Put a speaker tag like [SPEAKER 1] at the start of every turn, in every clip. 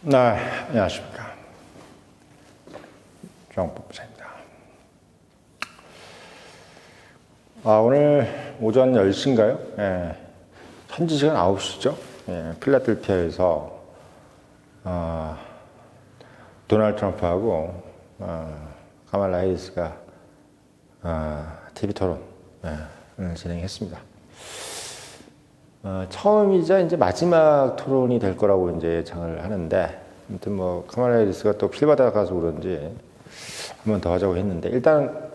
[SPEAKER 1] 네, 안녕하십니까. 조영법부장입니다. 오늘 오전 10시인가요? 예, 현지 시간 9시죠. 예, 필라델피아에서 도널드 트럼프하고 카말라 해리스가 TV 토론을 진행했습니다. 처음이자 이제 마지막 토론이 될 거라고 이제 예상을 하는데, 아무튼 뭐 카말라 해리스가 또 필 받아가서 그런지 한 번 더 하자고 했는데, 일단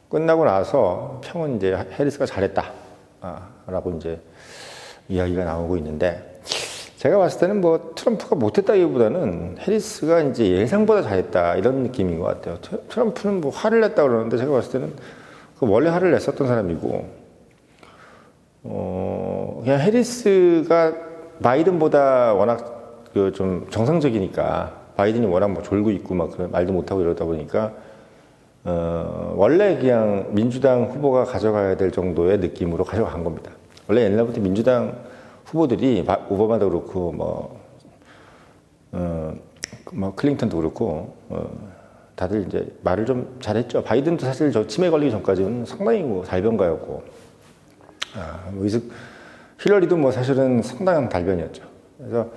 [SPEAKER 1] 끝나고 나서 평은 이제 해리스가 잘했다 라고 이제 이야기가 나오고 있는데, 제가 봤을 때는 뭐 트럼프가 못했다기보다는 해리스가 이제 예상보다 잘했다 이런 느낌인 것 같아요. 트럼프는 뭐 화를 냈다 그러는데, 제가 봤을 때는 원래 화를 냈었던 사람이고, 그냥 해리스가 바이든보다 워낙 좀 정상적이니까, 바이든이 워낙 뭐 졸고 있고 막 말도 못하고 이러다 보니까, 원래 그냥 민주당 후보가 가져가야 될 정도의 느낌으로 가져간 겁니다. 원래 옛날부터 민주당 후보들이 오바마도 그렇고 뭐 클린턴도 그렇고 다들 이제 말을 좀 잘했죠. 바이든도 사실 저 치매 걸리기 전까지는 상당히 뭐 달변가였고, 힐러리도 뭐 사실은 상당한 달변이었죠. 그래서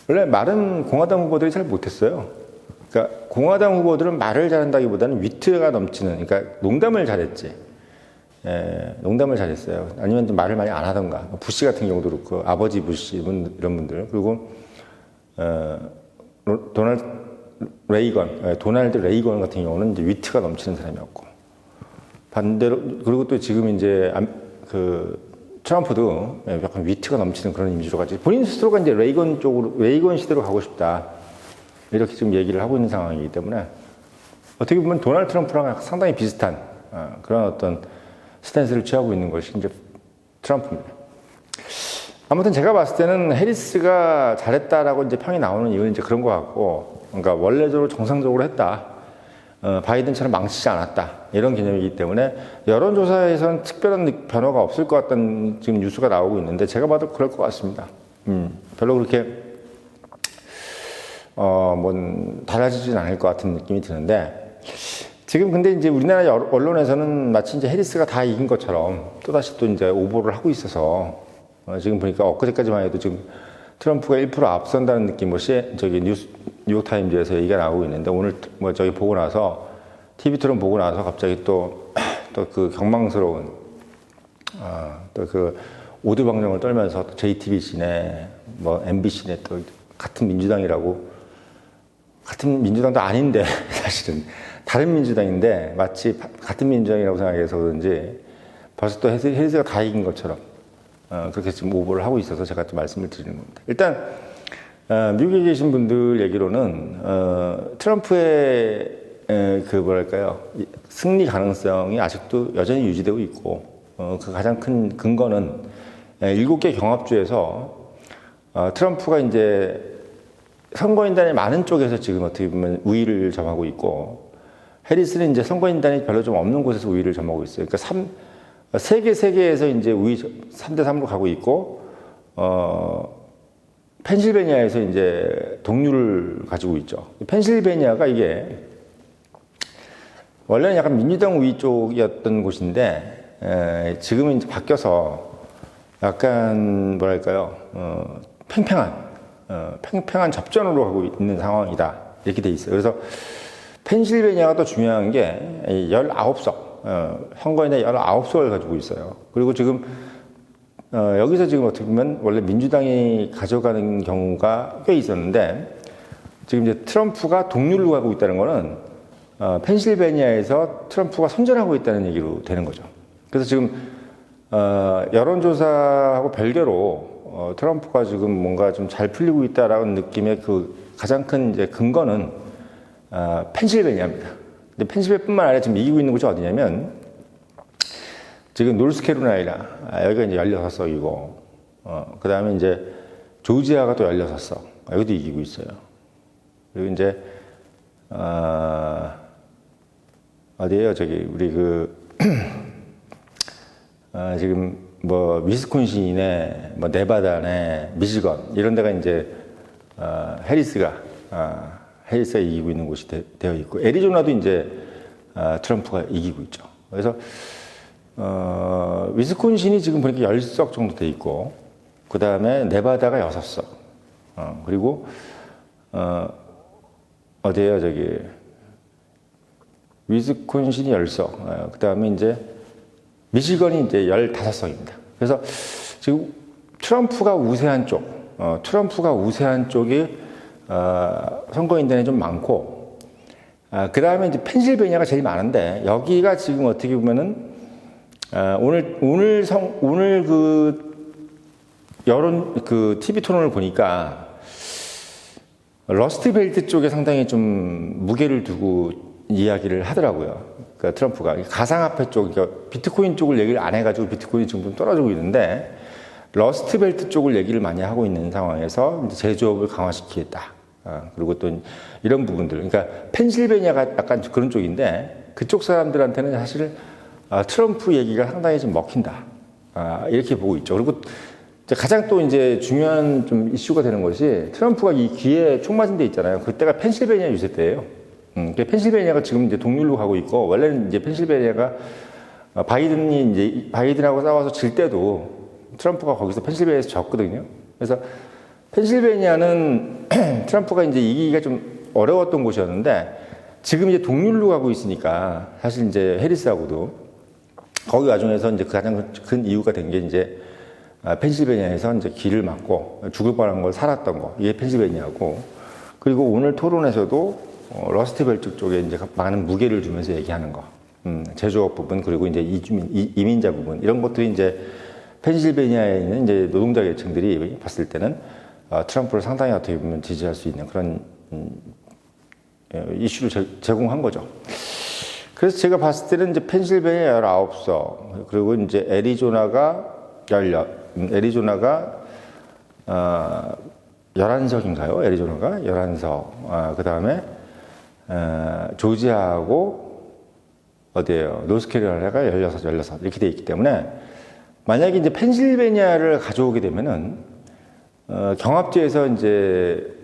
[SPEAKER 1] 원래 말은 공화당 후보들이 잘 못했어요. 그러니까 공화당 후보들은 말을 잘한다기보다는 위트가 넘치는, 그러니까 농담을 잘했지. 농담을 잘했어요. 아니면 좀 말을 많이 안 하던가. 부시 같은 경우도 그렇고, 아버지 부시 이런 분들. 그리고 도널드 레이건 같은 경우는 이제 위트가 넘치는 사람이었고, 반대로, 그리고 또 지금 이제 트럼프도 약간 위트가 넘치는 그런 이미지로 가지. 본인 스스로가 이제 레이건 시대로 가고 싶다, 이렇게 지금 얘기를 하고 있는 상황이기 때문에, 어떻게 보면 도널드 트럼프랑 상당히 비슷한 그런 어떤 스탠스를 취하고 있는 것이 이제 트럼프입니다. 아무튼 제가 봤을 때는 해리스가 잘했다라고 이제 평이 나오는 이유는 이제 그런 것 같고, 그러니까 원래대로 정상적으로 했다, 바이든처럼 망치지 않았다, 이런 개념이기 때문에 여론조사에서는 특별한 변화가 없을 것 같다는 지금 뉴스가 나오고 있는데, 제가 봐도 그럴 것 같습니다. 별로 그렇게 달라지진 않을 것 같은 느낌이 드는데, 지금 근데 이제 우리나라 언론에서는 마치 이제 해리스가 다 이긴 것처럼 또다시 또 이제 오보를 하고 있어서, 지금 보니까 엊그제까지만 해도 지금 트럼프가 1% 앞선다는 느낌으로 뉴욕타임즈에서 얘기가 나오고 있는데, 오늘 뭐 저기 보고 나서, TV 토론 보고 나서 갑자기 또 그 경망스러운, 또 그 오두방정을 떨면서 또 JTBC네, 뭐 MBC네 또 같은 민주당도 아닌데, 사실은 다른 민주당인데 마치 같은 민주당이라고 생각해서 그런지 벌써 또 해리스가 다 이긴 것처럼 그렇게 지금 오보를 하고 있어서 제가 또 말씀을 드리는 겁니다. 일단 미국에 계신 분들 얘기로는 트럼프의 승리 가능성이 아직도 여전히 유지되고 있고, 그 가장 큰 근거는 7개 경합주에서 트럼프가 이제 선거인단이 많은 쪽에서 지금 어떻게 보면 우위를 점하고 있고, 해리스는 이제 선거인단이 별로 좀 없는 곳에서 우위를 점하고 있어요. 그러니까 세계에서 이제 우위 3대3으로 가고 있고, 펜실베니아에서 이제 동률을 가지고 있죠. 펜실베니아가 이게 원래는 약간 민주당 우위 쪽이었던 곳인데, 지금은 이제 바뀌어서 약간 뭐랄까요, 팽팽한 접전으로 가고 있는 상황이다, 이렇게 돼 있어요. 그래서 펜실베니아가 또 중요한 게 19석, 선거인단 19석을 가지고 있어요. 그리고 지금 여기서 지금 어떻게 보면 원래 민주당이 가져가는 경우가 꽤 있었는데, 지금 이제 트럼프가 동률로 가고 있다는 거는 펜실베니아에서 트럼프가 선전하고 있다는 얘기로 되는 거죠. 그래서 지금 여론조사하고 별개로 트럼프가 지금 뭔가 좀 잘 풀리고 있다라는 느낌의 그 가장 큰 이제 근거는 펜실베니아입니다. 근데 펜실베니아뿐만 아니라 지금 이기고 있는 곳이 어디냐면, 지금 노스캐롤라이나, 여기가 이제 16석이고, 그 다음에 이제 조지아가 또 16석, 여기도 이기고 있어요. 그리고 이제 어디에요? 저기 우리 지금 뭐 위스콘신에 뭐 네바다네 미시건 이런 데가 이제 해리스가 이기고 있는 곳이 되어 있고 애리조나도 이제 트럼프가 이기고 있죠. 그래서 위스콘신이 지금 보니까 10석 정도 돼 있고 그 다음에 네바다가 6석 그리고 어디에요 저기 위스콘신이 10석 그 다음에 이제 미시건이 이제 15석입니다. 그래서 지금 트럼프가 우세한 쪽이 선거인단이 좀 많고, 그 다음에 이제 펜실베니아가 제일 많은데, 여기가 지금 어떻게 보면은, 오늘 여론, TV 토론을 보니까, 러스트 벨트 쪽에 상당히 좀 무게를 두고 이야기를 하더라고요. 그러니까 트럼프가 가상화폐 쪽, 그러니까 비트코인 쪽을 얘기를 안 해가지고 비트코인이 지금 좀 떨어지고 있는데 러스트 벨트 쪽을 얘기를 많이 하고 있는 상황에서 이제 제조업을 강화시키겠다. 그리고 또 이런 부분들, 그러니까 펜실베니아가 약간 그런 쪽인데 그쪽 사람들한테는 사실 트럼프 얘기가 상당히 좀 먹힌다. 이렇게 보고 있죠. 그리고 가장 또 이제 중요한 좀 이슈가 되는 것이 트럼프가 이 귀에 총 맞은 데 있잖아요. 그때가 펜실베니아 유세 때예요. 펜실베니아가 지금 이제 동률로 가고 있고, 원래는 이제 펜실베니아가 바이든하고 싸워서 질 때도 트럼프가 거기서 펜실베니아에서 졌거든요. 그래서 펜실베니아는 트럼프가 이제 이기기가 좀 어려웠던 곳이었는데, 지금 이제 동률로 가고 있으니까, 사실 이제 해리스하고도 거기 와중에서 이제 가장 큰 이유가 된 게 이제 펜실베니아에서 이제 길을 막고 죽을 뻔한 걸 살았던 거, 이게 펜실베니아고, 그리고 오늘 토론에서도 러스트 벨트 쪽에 이제 많은 무게를 주면서 얘기하는 거, 제조업 부분, 그리고 이제 이민자 부분, 이런 것들이 이제 펜실베니아에 있는 이제 노동자 계층들이 봤을 때는 트럼프를 상당히 어떻게 보면 지지할 수 있는 그런 이슈를 제공한 거죠. 그래서 제가 봤을 때는 이제 펜실베니아 19석, 그리고 이제 애리조나가 11석인가요? 애리조나가 11석. 그 다음에 조지아하고 어디에요? 노스캐롤라이나가 16 이렇게 돼 있기 때문에 만약에 이제 펜실베니아를 가져오게 되면은 경합지에서 이제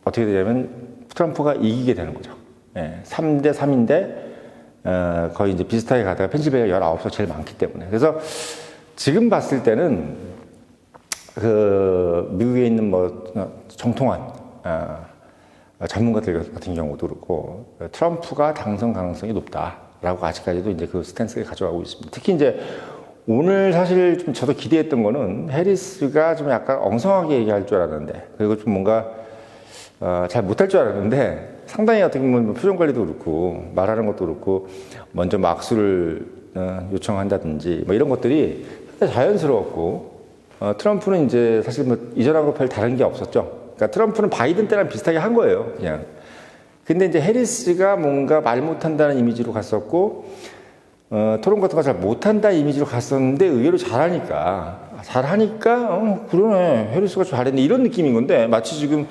[SPEAKER 1] 어떻게 되냐면 트럼프가 이기게 되는 거죠. 3대 3인데 거의 이제 비슷하게 가다가 펜실베니아 19석 제일 많기 때문에. 그래서 지금 봤을 때는 미국에 있는 뭐 정통한 전문가들 같은 경우도 그렇고 트럼프가 당선 가능성이 높다라고 아직까지도 이제 그 스탠스를 가져가고 있습니다. 특히 이제 오늘 사실 좀 저도 기대했던 거는 해리스가 좀 약간 엉성하게 얘기할 줄 알았는데, 그리고 좀 뭔가 잘 못할 줄 알았는데 상당히 어떻게 보면 표정 관리도 그렇고 말하는 것도 그렇고 먼저 막수를 요청한다든지 뭐 이런 것들이 자연스러웠고, 트럼프는 이제 사실 뭐 이전하고 별 다른 게 없었죠. 그러니까 트럼프는 바이든 때랑 비슷하게 한 거예요, 그냥. 근데 이제 해리스가 뭔가 말 못한다는 이미지로 갔었고, 토론 같은 거 잘 못한다는 이미지로 갔었는데 의외로 잘하니까, 그러네, 해리스가 잘했네, 이런 느낌인 건데, 마치 지금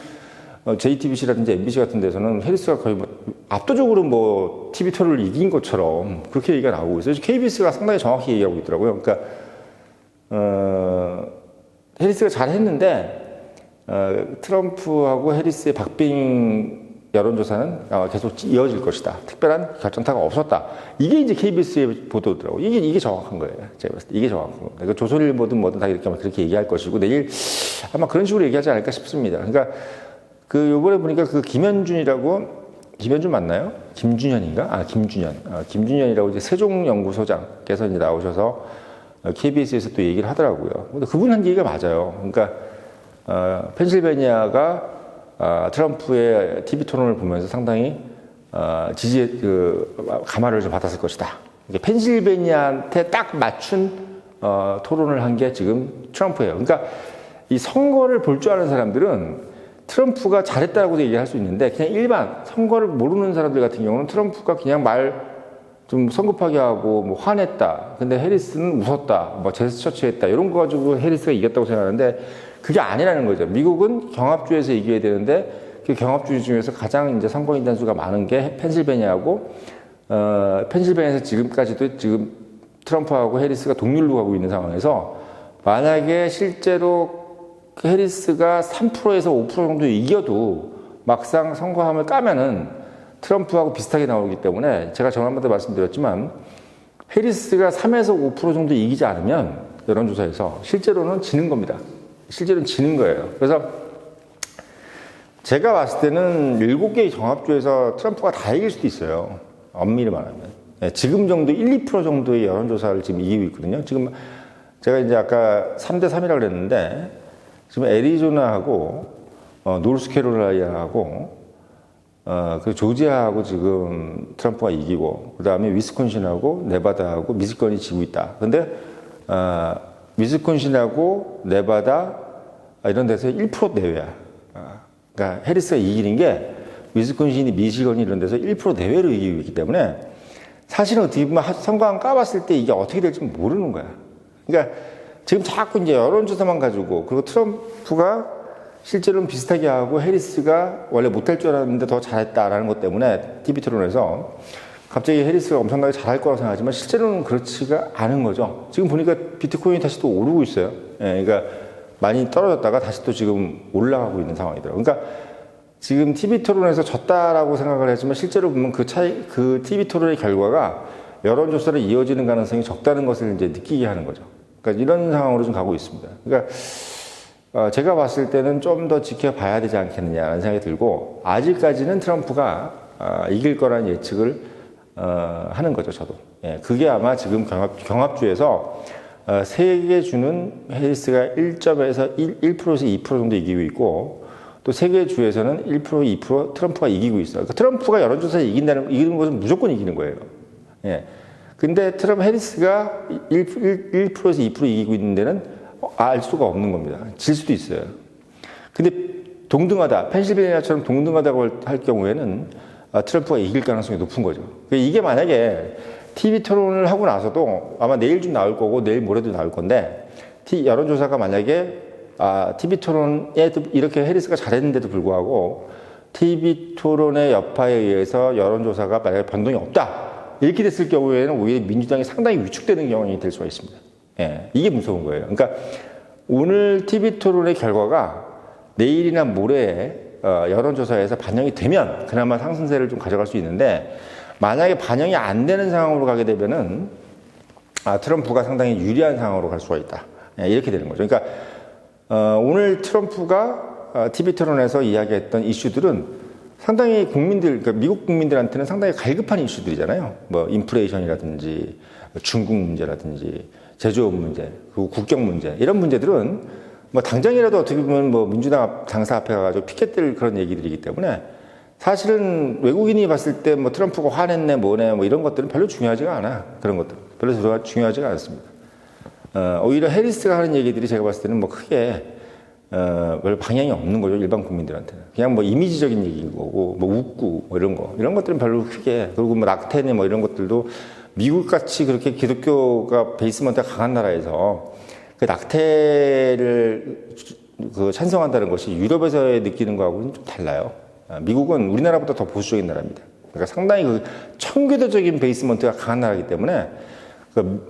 [SPEAKER 1] JTBC라든지 MBC 같은 데서는 해리스가 거의 뭐 압도적으로 뭐 TV 토론을 이긴 것처럼 그렇게 얘기가 나오고 있어요. KBS가 상당히 정확히 얘기하고 있더라고요. 그러니까 해리스가 잘했는데 트럼프하고 해리스의 박빙 여론조사는 계속 이어질 것이다. 특별한 결정타가 없었다. 이게 이제 KBS의 보도더라고요. 이게 정확한 거예요. 제가 봤을 때 이게 정확한 겁니다. 그러니까 조선일보든 뭐든 다 그렇게 얘기할 것이고 내일 아마 그런 식으로 얘기하지 않을까 싶습니다. 그러니까 요번에 보니까 김현준 맞나요? 김준현인가? 김준현이라고 이제 세종연구소장께서 이제 나오셔서 KBS에서 또 얘기를 하더라고요. 근데 그분 한 얘기가 맞아요. 그러니까, 펜실베니아가, 트럼프의 TV 토론을 보면서 상당히, 감화를 좀 받았을 것이다. 펜실베니아한테 딱 맞춘, 토론을 한 게 지금 트럼프예요. 그러니까 이 선거를 볼 줄 아는 사람들은 트럼프가 잘했다고 얘기할 수 있는데 그냥 일반 선거를 모르는 사람들 같은 경우는 트럼프가 그냥 말 좀 성급하게 하고 뭐 화냈다. 근데 해리스는 웃었다. 뭐 제스처 취했다. 이런 거 가지고 해리스가 이겼다고 생각하는데 그게 아니라는 거죠. 미국은 경합주에서 이겨야 되는데 그 경합주 중에서 가장 이제 선거인단 수가 많은 게 펜실베니아고 펜실베니아에서 지금까지도 지금 트럼프하고 해리스가 동률로 가고 있는 상황에서 만약에 실제로 해리스가 3%에서 5% 정도 이겨도 막상 선거함을 까면은 트럼프하고 비슷하게 나오기 때문에 제가 전번에도 말씀드렸지만 해리스가 3에서 5% 정도 이기지 않으면 여론조사에서 실제로는 지는 겁니다. 실제로는 지는 거예요. 그래서 제가 봤을 때는 7개의 정합주에서 트럼프가 다 이길 수도 있어요. 엄밀히 말하면. 지금 정도 1, 2% 정도의 여론조사를 지금 이기고 있거든요. 지금 제가 이제 아까 3대 3이라고 그랬는데 지금 애리조나하고 노스캐롤라이나하고 그 조지아하고 지금 트럼프가 이기고 그 다음에 위스콘신하고 네바다하고 미시건이 지고 있다. 근데 위스콘신하고 네바다 이런 데서 1% 내외야. 그러니까 해리스가 이기는 게 위스콘신이 미시건이 이런 데서 1% 내외로 이기고 있기 때문에 사실은 어떻게 보면 선거안 까봤을 때 이게 어떻게 될지 모르는 거야. 그러니까 지금 자꾸 이제 여론조사만 가지고 그리고 트럼프가 실제로는 비슷하게 하고 해리스가 원래 못할 줄 알았는데 더 잘했다라는 것 때문에 TV 토론에서 갑자기 해리스가 엄청나게 잘할 거라고 생각하지만 실제로는 그렇지가 않은 거죠. 지금 보니까 비트코인이 다시 또 오르고 있어요. 그러니까 많이 떨어졌다가 다시 또 지금 올라가고 있는 상황이더라고요. 그러니까 지금 TV 토론에서 졌다라고 생각을 했지만 실제로 보면 그 TV 토론의 결과가 여론조사로 이어지는 가능성이 적다는 것을 이제 느끼게 하는 거죠. 그러니까 이런 상황으로 좀 가고 있습니다. 그러니까 제가 봤을 때는 좀 더 지켜봐야 되지 않겠느냐라는 생각이 들고 아직까지는 트럼프가 이길 거라는 예측을 하는 거죠, 저도. 그게 아마 지금 경합주에서 3개 주는 해리스가 1점에서 1%에서 2% 정도 이기고 있고 또 3개 주에서는 1%, 2% 트럼프가 이기고 있어요. 그러니까 트럼프가 여론조사에 이기는 것은 무조건 이기는 거예요. 근데 해리스가 1%에서 2% 이기고 있는 데는 알 수가 없는 겁니다. 질 수도 있어요. 근데 동등하다, 펜실베니아처럼 동등하다고 할 경우에는 트럼프가 이길 가능성이 높은 거죠. 이게 만약에 TV 토론을 하고 나서도 아마 내일쯤 나올 거고 내일 모레도 나올 건데 여론조사가 만약에 TV 토론에 이렇게 해리스가 잘했는데도 불구하고 TV 토론의 여파에 의해서 여론조사가 만약에 변동이 없다. 이렇게 됐을 경우에는 오히려 민주당이 상당히 위축되는 경향이 될 수가 있습니다. 이게 무서운 거예요. 그러니까 오늘 TV 토론의 결과가 내일이나 모레에 여론조사에서 반영이 되면 그나마 상승세를 좀 가져갈 수 있는데 만약에 반영이 안 되는 상황으로 가게 되면은 트럼프가 상당히 유리한 상황으로 갈 수가 있다. 이렇게 되는 거죠. 그러니까 오늘 트럼프가 TV 토론에서 이야기했던 이슈들은 상당히 그러니까 미국 국민들한테는 상당히 갈급한 이슈들이잖아요. 뭐 인플레이션이라든지 중국 문제라든지 제조업 문제, 그리고 국경 문제 이런 문제들은 뭐 당장이라도 어떻게 보면 뭐 민주당 당사 앞에 가가지고 피켓될 그런 얘기들이기 때문에 사실은 외국인이 봤을 때 뭐 트럼프가 화냈네 뭐네 뭐 이런 것들은 별로 중요하지가 않아. 그런 것들 별로 중요하지가 않습니다. 오히려 해리스가 하는 얘기들이 제가 봤을 때는 뭐 크게 별 방향이 없는 거죠. 일반 국민들한테는. 그냥 뭐 이미지적인 얘기인 거고, 뭐 웃고, 뭐 이런 것들은 별로 크게, 그리고 뭐 낙태네 뭐 이런 것들도 미국같이 그렇게 기독교가 베이스먼트가 강한 나라에서 그 낙태를 찬성한다는 것이 유럽에서의 느끼는 거하고는 좀 달라요. 미국은 우리나라보다 더 보수적인 나라입니다. 그러니까 상당히 그 청교도적인 베이스먼트가 강한 나라이기 때문에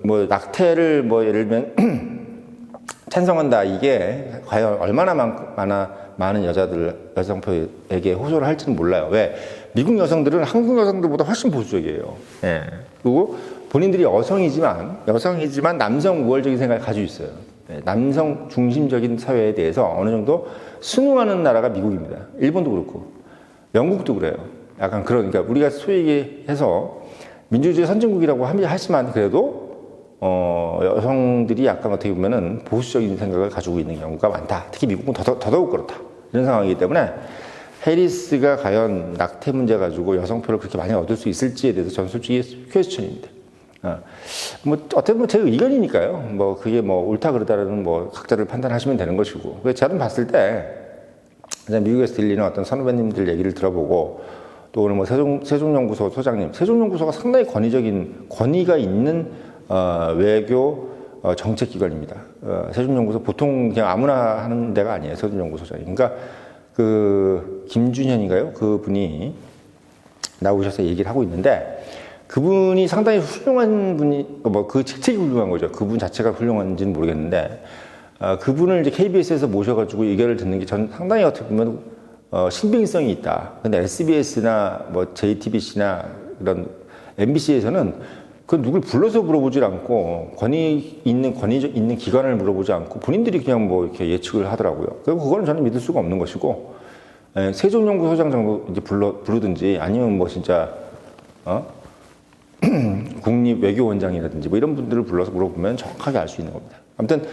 [SPEAKER 1] 뭐 낙태를 뭐 예를 들면 찬성한다 이게 과연 얼마나 많은 여성표에게 호소를 할지는 몰라요. 왜? 미국 여성들은 한국 여성들보다 훨씬 보수적이에요. 그리고 본인들이 여성이지만 남성 우월적인 생각을 가지고 있어요. 남성 중심적인 사회에 대해서 어느 정도 순응하는 나라가 미국입니다. 일본도 그렇고 영국도 그래요. 약간 그러니까 우리가 소위 얘기해서 민주주의 선진국이라고 하지만 그래도 여성들이 약간 어떻게 보면은 보수적인 생각을 가지고 있는 경우가 많다. 특히 미국은 더더욱 그렇다. 이런 상황이기 때문에 해리스가 과연 낙태 문제 가지고 여성표를 그렇게 많이 얻을 수 있을지에 대해서 저는 솔직히 퀘스천입니다. 뭐 어떻게 보면 제 의견이니까요. 뭐 그게 뭐 옳다 그르다라는 뭐 각자를 판단하시면 되는 것이고. 그래서 저는 봤을 때 미국에서 들리는 어떤 선후배님들 얘기를 들어보고 또 오늘 뭐 세종연구소 소장님, 세종연구소가 상당히 권위가 있는 외교 정책기관입니다. 세종연구소 보통 그냥 아무나 하는 데가 아니에요. 세종연구소장이. 그러니까 김준현인가요? 그 분이 나오셔서 얘기를 하고 있는데 그분이 상당히 훌륭한 분이, 뭐 그 직책이 훌륭한 거죠. 그분 자체가 훌륭한지는 모르겠는데, 그분을 이제 KBS에서 모셔가지고 의견을 듣는 게 전 상당히 어떻게 보면 신빙성이 있다. 근데 SBS나 뭐 JTBC나 이런 MBC에서는 그 누굴 불러서 물어보질 않고 권위 있는 기관을 물어보지 않고 본인들이 그냥 뭐 이렇게 예측을 하더라고요. 그리고 그거는 저는 믿을 수가 없는 것이고, 세종연구소장 정도 이제 부르든지 아니면 뭐 진짜 국립외교원장이라든지 뭐 이런 분들을 불러서 물어보면 정확하게 알 수 있는 겁니다. 아무튼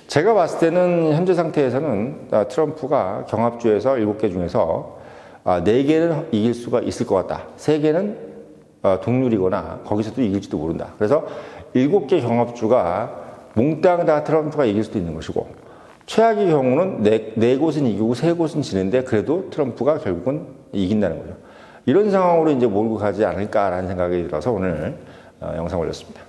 [SPEAKER 1] 제가 봤을 때는 현재 상태에서는 트럼프가 경합주에서 7개 중에서 4개는 이길 수가 있을 것 같다. 3개는 동률이거나 거기서도 이길지도 모른다. 그래서 7개 경합주가 몽땅 다 트럼프가 이길 수도 있는 것이고, 최악의 경우는 4곳은 이기고 3곳은 지는데 그래도 트럼프가 결국은 이긴다는 거죠. 이런 상황으로 이제 몰고 가지 않을까라는 생각이 들어서 오늘 영상 올렸습니다.